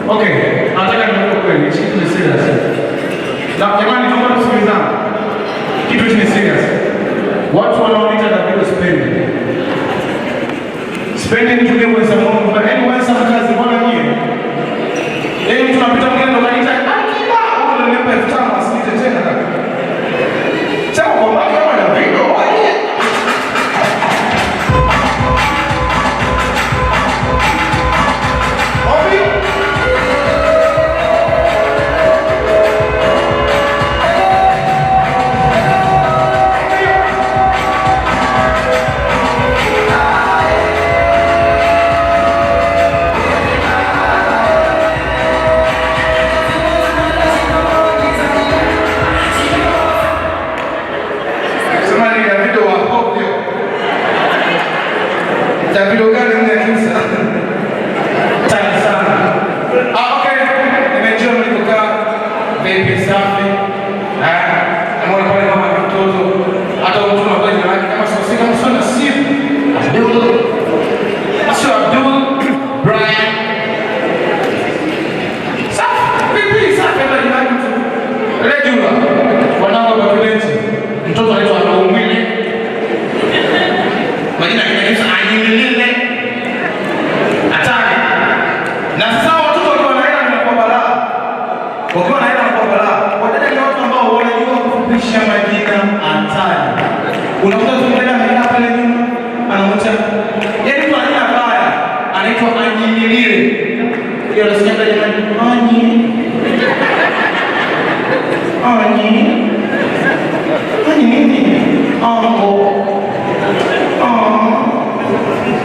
Okay, nataka niambie kweli, hichi kitu ni serious. Na jamani, naomba tusikilizane. Kitu hichi ni serious. Watu wanaoita Davido spending. Spending to give with someone, but anyway, some kazi bwana nyie. Leo tunapita mwingine ndo kanita, akiba, unanipa 5000 asite tena kaka. Chao kwa baba kama Davido, wewe. Unakuta tunaenda hapa pale nyuma anamwacha. Yaani kwa nini baya? Anaitwa anyimilile. Hiyo nasikia jamani anyi. Anyi nini?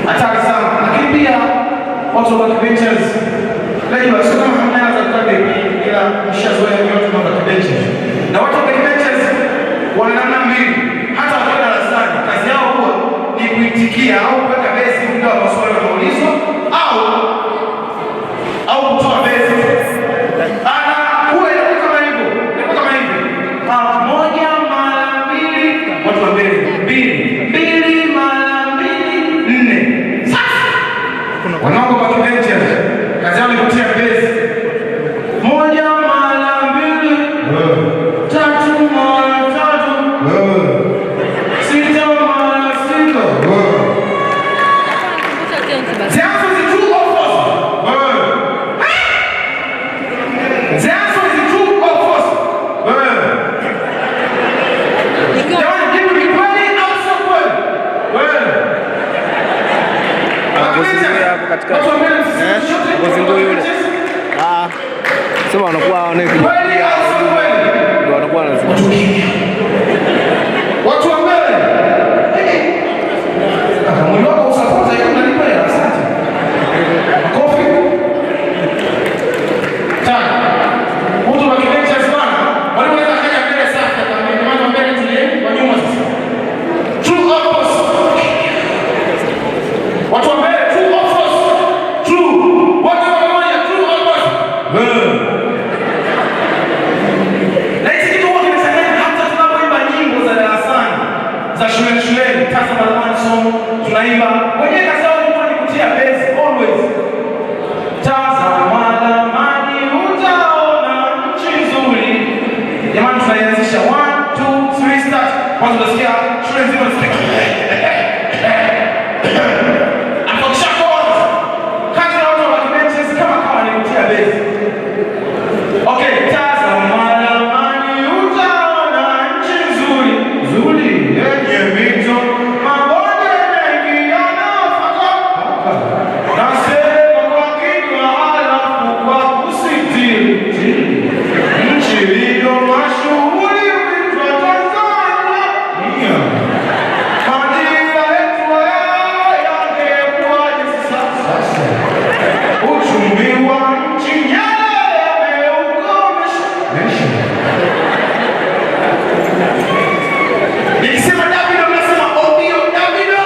Hatari sana. Lakini pia watu wa backbenchers. Leo sio kama mnaanza kutabe ila mshazoea yote mambo ya backbenchers. Na watu wa backbenchers wana namna mbili. Hata wakiwa darasani kazi yao huwa ni kuitikia au kuweka besi muda wa maswali na maulizo au kutoa besi. Huwa inakuwa kama hivyo. Inakuwa kama hivi. Moja mara mbili, watu wa mbele. Mbili mara mbili, 4. Sasa wanao backbenchers kazi yao ni kutia besi. Moja mara mbili, 3 mara 3. Sema wanakuwa wanakuwa watu wa mbele. Mwili wako usapota hiyo unalipa ya asante. Kofi. Tano. Mtu wa kibencha sana. Wale wanaweza kaja mbele safi kama mama mbele tule kwa nyuma sasa. True opposite. Watu wa mbele true opposite. True. Watu wa moja true opposite. Za shuleni tasa barabara somo tunaimba wenye kazi yao ni kutia base always. Tazama maji utaona nchi nzuri. Jamani tunaianzisha 1 2 3 start. Kwanza unasikia shule nzima nasikia. Afokisha kwanza. Kazi ya watu wa backbenches kama ni kutia base. Okay, tazama maji utaona nchi nzuri. Nzuri. Mito, mabonde mengi yanayofuata. Nasema kwa kinywa halafu kwa kusitiri. Nchi iliyo mashuhuri huitwa Tanzania. Majira yetu yangekuwaje sasa? Uchumi wa nchi Nyerere umeukomesha. Nikisema Davido nasema Obio Davido.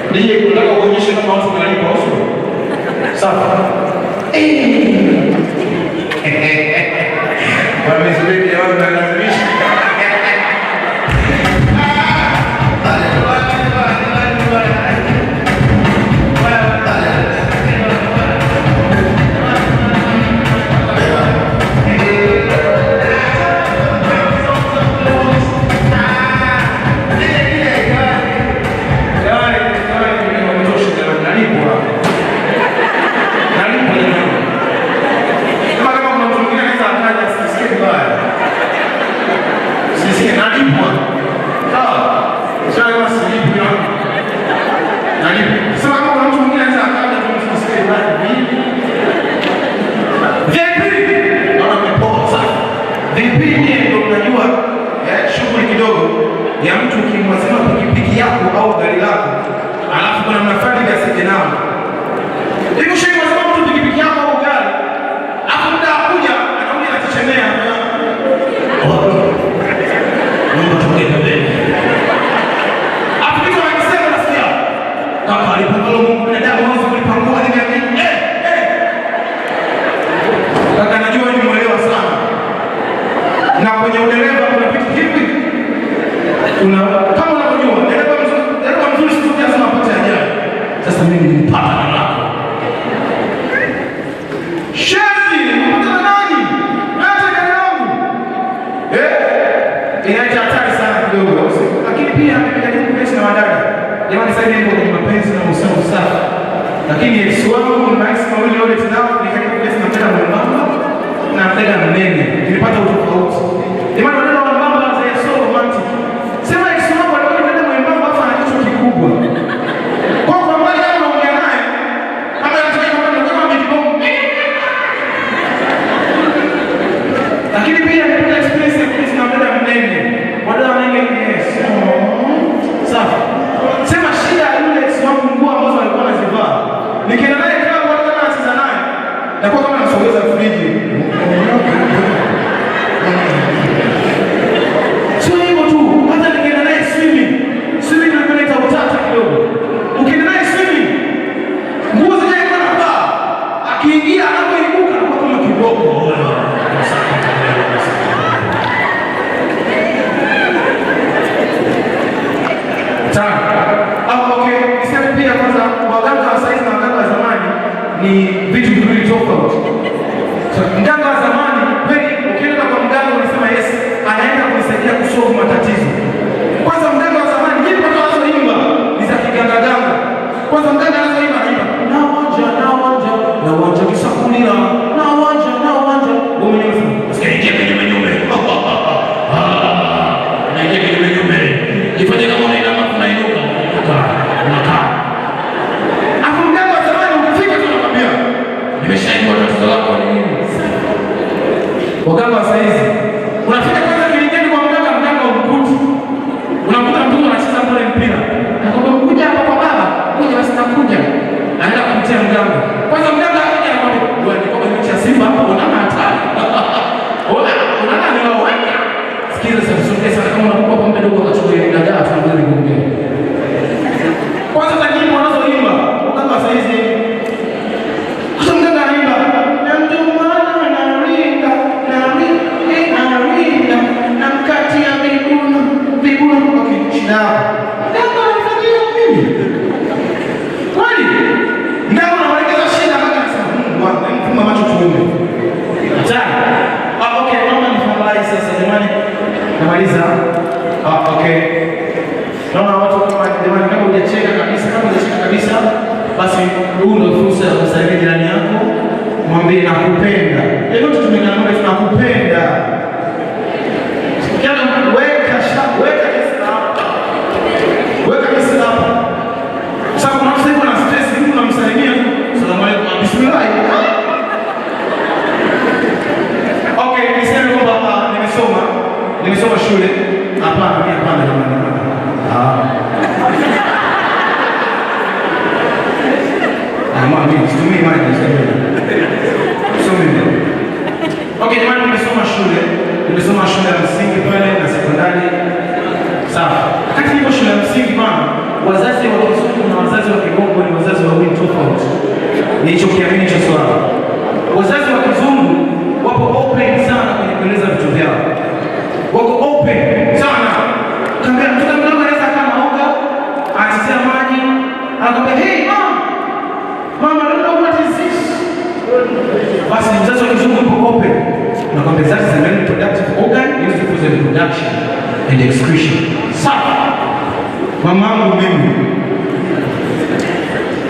Ndiye kunataka kuonyesha kama watu wanalipa uso. Sawa. Wamezidi wao wanalazimisha. lakini ndio unajua shughuli kidogo ya mtu ukimwazima pikipiki yako au gari lako, alafu kuna mnafadi vya signal. Hiyo shei mwazima mtu pikipiki yako au gari, hapo muda akuja anakuja anachechemea. Mungu tukulie pembeni. Hapo kitu anasema nasikia. Kama alipangalo Mungu binadamu hawezi kulipangua ni mimi. Kaka najua ni mwelewa sana. Na kwenye udereva kuna vitu hivi. Kama unavyojua, dereva mzuri siku lazima apate ajali. Sasa mimi nimpata na lako. Shezi, mpata nani? Naacha gari langu. Inaacha hatari sana kidogo. Lakini pia nimejaribu kuishi na wadada. Jamani sasa hivi niko kwenye mapenzi na uhusiano safi. Lakini ex wangu na ex mawili wote tunao nikajaribu kuishi na mtenda mwembamba na mtenda mnene. Nilipata utofauti. Jamani wadada mwembamba za so romantic. Sema ex wangu alikuwa mtenda mwembamba afa na kichwa kikubwa. Kwa mbali kama unaongea naye kama anataka kama mjibomu. Lakini pia nilipata experience ya kuishi na mtenda mnene. Wadada wanenge yes. Safi. Sema shida yule ex wangu nguo ambazo alikuwa anazivaa. Nikienda naye klabu hata kama anacheza naye, nakuwa kama nasogeza friji. Sio hivyo tu, hata nikienda naye swimming inapeleka utata kidogo. Ukienda naye swimming, nguo zile kwa navaa, akiingia anapoibuka anakuwa kama kiboko. Ni vitu viwili tofauti. Mganga wa zamani kweli, ukienda kwa mganga unasema yes, anaenda kunisaidia kusolve matatizo. Kwanza mganga wa zamani nyimbo anazoimba ni za kiganga ganga. Kwanza mganga anazoimba na wanja kisakulira na wanja wewe mwenyewe usikie kwenye nyumba. Naingia kwenye nyumba. Jifanye kama unainama unainuka. Unakaa. Nimeshaikwa tatizo lako ni nini? Waganga wa saizi unafika kwanza kilingeni kwa mganga umkuti. Unakuta mtu anacheza pale mpira. Nakwambia mkuja hapa kwa baba, kuja basi nakuja. Anaenda kumtia mganga. Kwanza mganga akija anakwambia, "Wewe ni kwa mechi ya Simba hapo unaona hatari." Unaona ni wao. Sikiza sasa usongee sana kama unakuwa pombe ndogo akachukua ile dagaa tunaweza kuongea. Kwanza tajiri wanazoimba, waganga wa saizi basi huu ndio fursa ya kumsalimia jirani yako, mwambie nakupenda. Leo tumekaa tunakupenda. Sikiana weka kesi hapa. Sasa kuna mtu yuko na stress, mtu unamsalimia, salamu alaykum, bismillah. Okay, niseme kwamba nimesoma shule. Hapana, jamani. Mimi situmii maji sasa. Okay, jamani nimesoma shule ya msingi pale na sekondari. Sawa. Wakati niko shule ya msingi bana, wazazi wa Kizungu na wazazi wa Kigongo ni wazazi wawili tofauti. Nicho kiamini hicho swala. Wazazi wa Kizungu wapo open sana kwenye kueleza vitu vyao. Wako open sana. Kama mtoto mdogo anaweza kama oga, atisema maji, anakwambia, "Hey Mama, I don't know what is this." Basi mzazi wa Kizungu yuko open. Nakwambia that is a very productive organ used for the reproduction and excretion. Sawa. Mamangu mimi